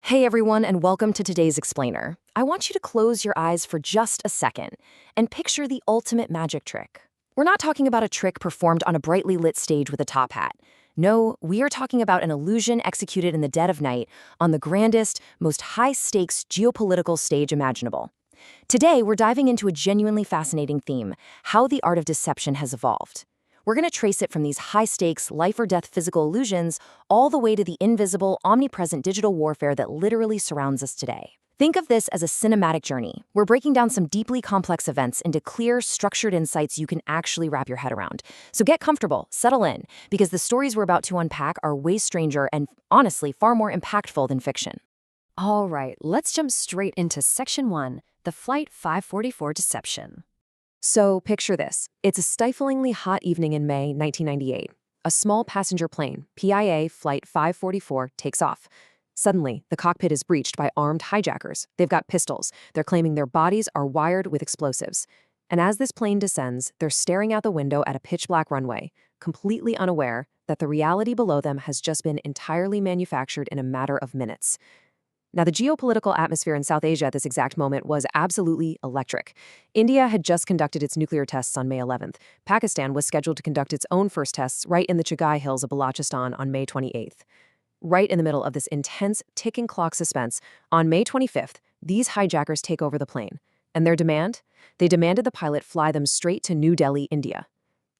Hey everyone, and welcome to today's explainer. I want you to close your eyes for just a second and picture the ultimate magic trick. We're not talking about a trick performed on a brightly lit stage with a top hat. No, we are talking about an illusion executed in the dead of night on the grandest, most high-stakes geopolitical stage imaginable. Today, we're diving into a genuinely fascinating theme: how the art of deception has evolved. We're going to trace it from these high-stakes, life-or-death physical illusions all the way to the invisible, omnipresent digital warfare that literally surrounds us today. Think of this as a cinematic journey. We're breaking down some deeply complex events into clear, structured insights you can actually wrap your head around. So get comfortable, settle in, because the stories we're about to unpack are way stranger and, honestly, far more impactful than fiction. All right, let's jump straight into Section 1, the Flight 544 Deception. So picture this. It's a stiflingly hot evening in May 1998. A small passenger plane, PIA Flight 544, takes off. Suddenly, the cockpit is breached by armed hijackers. They've got pistols. They're claiming their bodies are wired with explosives. And as this plane descends, they're staring out the window at a pitch-black runway, completely unaware that the reality below them has just been entirely manufactured in a matter of minutes. Now, the geopolitical atmosphere in South Asia at this exact moment was absolutely electric. India had just conducted its nuclear tests on May 11th. Pakistan was scheduled to conduct its own first tests right in the Chagai Hills of Balochistan on May 28th. Right in the middle of this intense, ticking clock suspense, on May 25th, these hijackers take over the plane. And their demand? They demanded the pilot fly them straight to New Delhi, India.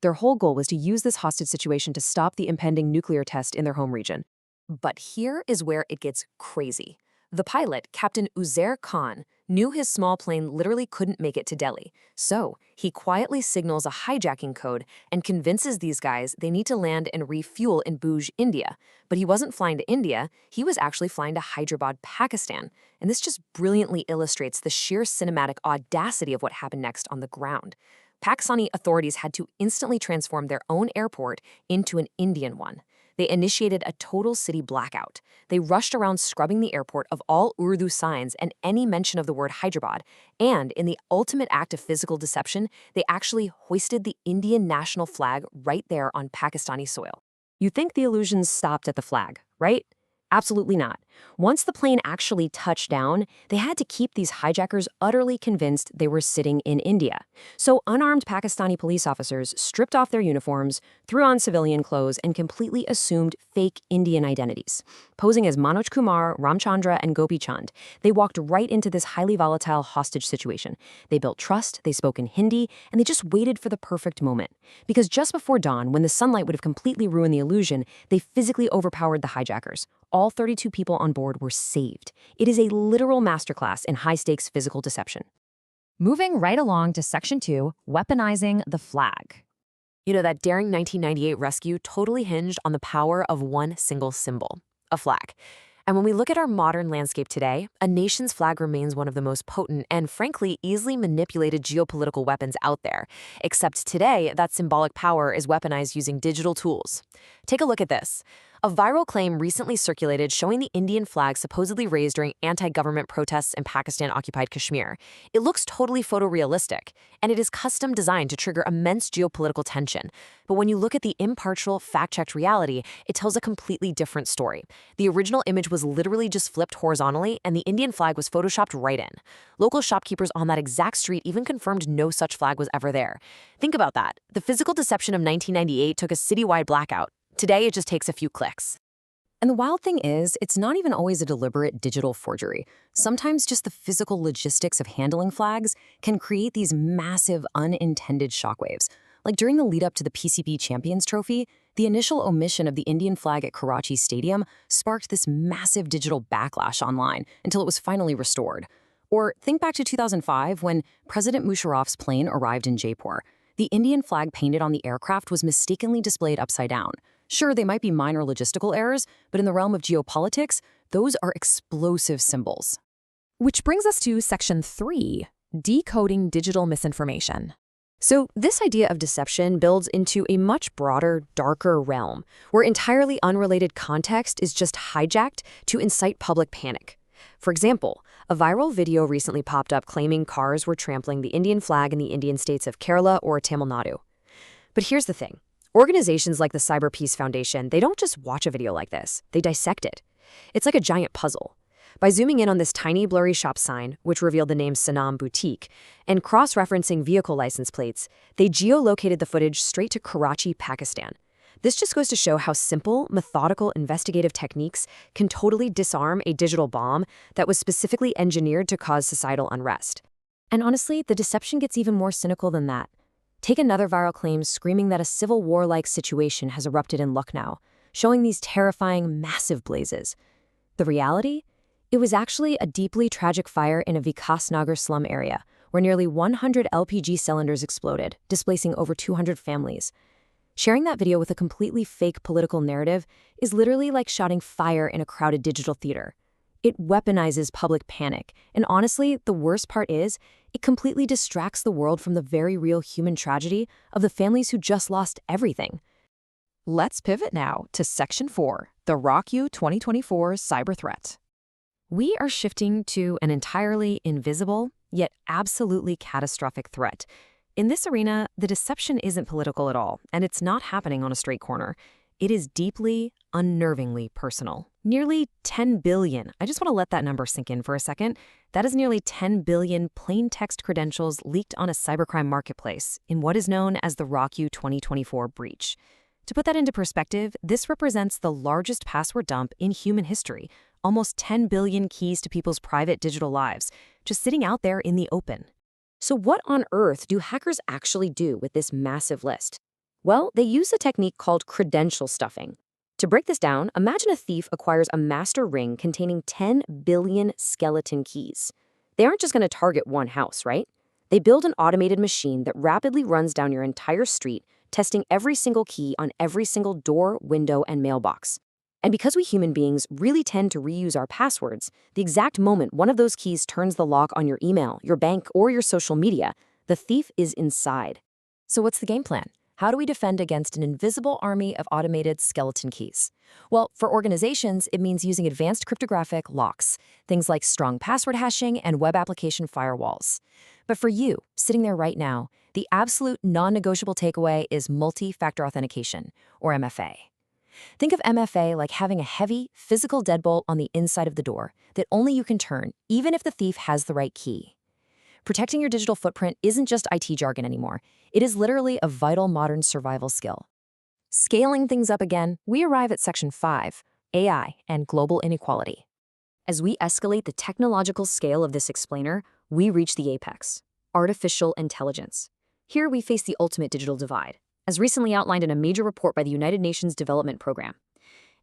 Their whole goal was to use this hostage situation to stop the impending nuclear test in their home region. But here is where it gets crazy. The pilot, Captain Uzair Khan, knew his small plane literally couldn't make it to Delhi, so he quietly signals a hijacking code and convinces these guys they need to land and refuel in Bhuj, India. But he wasn't flying to India, he was actually flying to Hyderabad, Pakistan. And this just brilliantly illustrates the sheer cinematic audacity of what happened next on the ground. Pakistani authorities had to instantly transform their own airport into an Indian one. They initiated a total city blackout. They rushed around scrubbing the airport of all Urdu signs and any mention of the word Hyderabad. And in the ultimate act of physical deception, they actually hoisted the Indian national flag right there on Pakistani soil. You think the illusions stopped at the flag, right? Absolutely not. Once the plane actually touched down, they had to keep these hijackers utterly convinced they were sitting in India. So unarmed Pakistani police officers stripped off their uniforms, threw on civilian clothes, and completely assumed fake Indian identities. Posing as Manoj Kumar, Ramchandra, and Gopi Chand, they walked right into this highly volatile hostage situation. They built trust, they spoke in Hindi, and they just waited for the perfect moment. Because just before dawn, when the sunlight would have completely ruined the illusion, they physically overpowered the hijackers. All 32 people on board were saved. It is a literal masterclass in high-stakes physical deception. Moving right along to Section 2, Weaponizing the Flag. You know, that daring 1998 rescue totally hinged on the power of one single symbol, a flag. And when we look at our modern landscape today, a nation's flag remains one of the most potent and, frankly, easily manipulated geopolitical weapons out there. Except today, that symbolic power is weaponized using digital tools. Take a look at this. A viral claim recently circulated showing the Indian flag supposedly raised during anti-government protests in Pakistan-occupied Kashmir. It looks totally photorealistic, and it is custom designed to trigger immense geopolitical tension. But when you look at the impartial, fact-checked reality, it tells a completely different story. The original image was literally just flipped horizontally, and the Indian flag was photoshopped right in. Local shopkeepers on that exact street even confirmed no such flag was ever there. Think about that. The physical deception of 1998 took a citywide blackout. Today, it just takes a few clicks. And the wild thing is, it's not even always a deliberate digital forgery. Sometimes just the physical logistics of handling flags can create these massive unintended shockwaves. Like during the lead up to the PCB Champions Trophy, the initial omission of the Indian flag at Karachi Stadium sparked this massive digital backlash online until it was finally restored. Or think back to 2005 when President Musharraf's plane arrived in Jaipur. The Indian flag painted on the aircraft was mistakenly displayed upside down. Sure, they might be minor logistical errors, but in the realm of geopolitics, those are explosive symbols. Which brings us to Section 3, Decoding Digital Misinformation. So this idea of deception builds into a much broader, darker realm, where entirely unrelated context is just hijacked to incite public panic. For example, a viral video recently popped up claiming cars were trampling the Indian flag in the Indian states of Kerala or Tamil Nadu. But here's the thing. Organizations like the Cyber Peace Foundation, they don't just watch a video like this, they dissect it. It's like a giant puzzle. By zooming in on this tiny blurry shop sign, which revealed the name Sanam Boutique, and cross-referencing vehicle license plates, they geolocated the footage straight to Karachi, Pakistan. This just goes to show how simple, methodical investigative techniques can totally disarm a digital bomb that was specifically engineered to cause societal unrest. And honestly, the deception gets even more cynical than that. Take another viral claim screaming that a civil war-like situation has erupted in Lucknow, showing these terrifying, massive blazes. The reality? It was actually a deeply tragic fire in a Vikas Nagar slum area, where nearly 100 LPG cylinders exploded, displacing over 200 families. Sharing that video with a completely fake political narrative is literally like shouting fire in a crowded digital theater. It weaponizes public panic, and honestly, the worst part is, it completely distracts the world from the very real human tragedy of the families who just lost everything. Let's pivot now to Section 4, the RockU 2024 cyber threat. We are shifting to an entirely invisible, yet absolutely catastrophic threat. In this arena, the deception isn't political at all, and it's not happening on a straight corner. It is deeply, unnervingly personal. Nearly 10 billion. I just want to let that number sink in for a second. That is nearly 10 billion plain text credentials leaked on a cybercrime marketplace in what is known as the RockU 2024 breach. To put that into perspective, this represents the largest password dump in human history, almost 10 billion keys to people's private digital lives, just sitting out there in the open. So what on earth do hackers actually do with this massive list? Well, they use a technique called credential stuffing. To break this down, imagine a thief acquires a master ring containing 10 billion skeleton keys. They aren't just going to target one house, right? They build an automated machine that rapidly runs down your entire street, testing every single key on every single door, window, and mailbox. And because we human beings really tend to reuse our passwords, the exact moment one of those keys turns the lock on your email, your bank, or your social media, the thief is inside. So what's the game plan? How do we defend against an invisible army of automated skeleton keys? Well, for organizations, it means using advanced cryptographic locks, things like strong password hashing and web application firewalls. But for you, sitting there right now, the absolute non-negotiable takeaway is multi-factor authentication, or MFA. Think of MFA like having a heavy, physical deadbolt on the inside of the door that only you can turn, even if the thief has the right key. Protecting your digital footprint isn't just IT jargon anymore. It is literally a vital modern survival skill. Scaling things up again, we arrive at Section 5, AI and global inequality. As we escalate the technological scale of this explainer, we reach the apex, artificial intelligence. Here we face the ultimate digital divide, as recently outlined in a major report by the United Nations Development Program.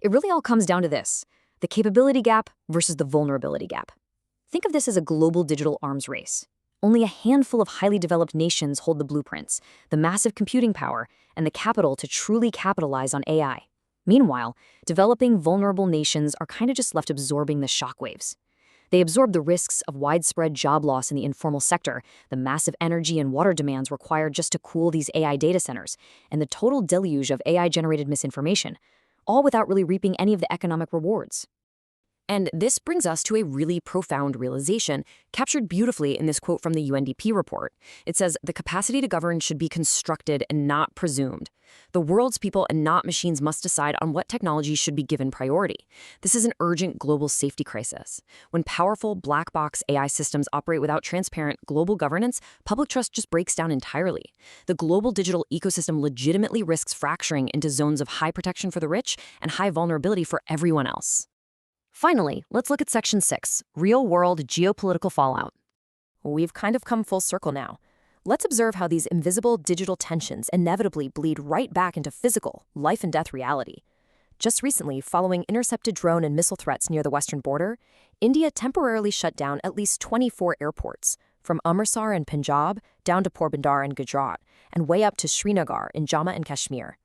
It really all comes down to this: the capability gap versus the vulnerability gap. Think of this as a global digital arms race. Only a handful of highly developed nations hold the blueprints, the massive computing power, and the capital to truly capitalize on AI. Meanwhile, developing vulnerable nations are kind of just left absorbing the shockwaves. They absorb the risks of widespread job loss in the informal sector, the massive energy and water demands required just to cool these AI data centers, and the total deluge of AI-generated misinformation, all without really reaping any of the economic rewards. And this brings us to a really profound realization, captured beautifully in this quote from the UNDP report. It says, "The capacity to govern should be constructed and not presumed. The world's people and not machines must decide on what technology should be given priority. This is an urgent global safety crisis. When powerful black box AI systems operate without transparent global governance, public trust just breaks down entirely. The global digital ecosystem legitimately risks fracturing into zones of high protection for the rich and high vulnerability for everyone else." Finally, let's look at Section 6, real-world geopolitical fallout. We've kind of come full circle now. Let's observe how these invisible digital tensions inevitably bleed right back into physical, life-and-death reality. Just recently, following intercepted drone and missile threats near the western border, India temporarily shut down at least 24 airports, from Amritsar in Punjab down to Porbandar in Gujarat, and way up to Srinagar in Jammu and Kashmir.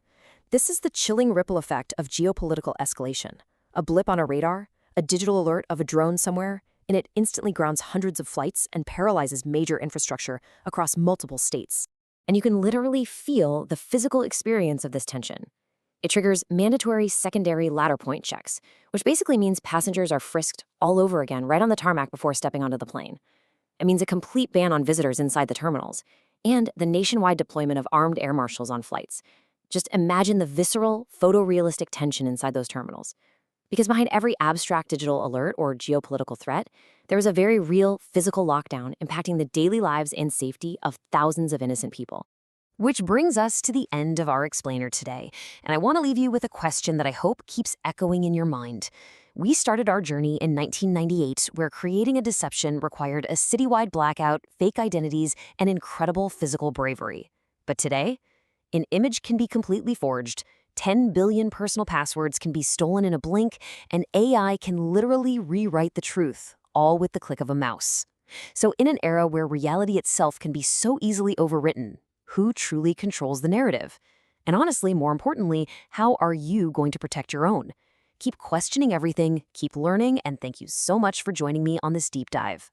This is the chilling ripple effect of geopolitical escalation. A blip on a radar, a digital alert of a drone somewhere, and it instantly grounds hundreds of flights and paralyzes major infrastructure across multiple states. And you can literally feel the physical experience of this tension. It triggers mandatory secondary ladder point checks, which basically means passengers are frisked all over again right on the tarmac before stepping onto the plane. It means a complete ban on visitors inside the terminals, and the nationwide deployment of armed air marshals on flights. Just imagine the visceral, photorealistic tension inside those terminals. Because behind every abstract digital alert or geopolitical threat, there is a very real physical lockdown impacting the daily lives and safety of thousands of innocent people. Which brings us to the end of our explainer today, and I want to leave you with a question that I hope keeps echoing in your mind. We started our journey in 1998, where creating a deception required a citywide blackout, fake identities, and incredible physical bravery. But today, an image can be completely forged, 10 billion personal passwords can be stolen in a blink, and AI can literally rewrite the truth, all with the click of a mouse. So in an era where reality itself can be so easily overwritten, who truly controls the narrative? And honestly, more importantly, how are you going to protect your own? Keep questioning everything, keep learning, and thank you so much for joining me on this deep dive.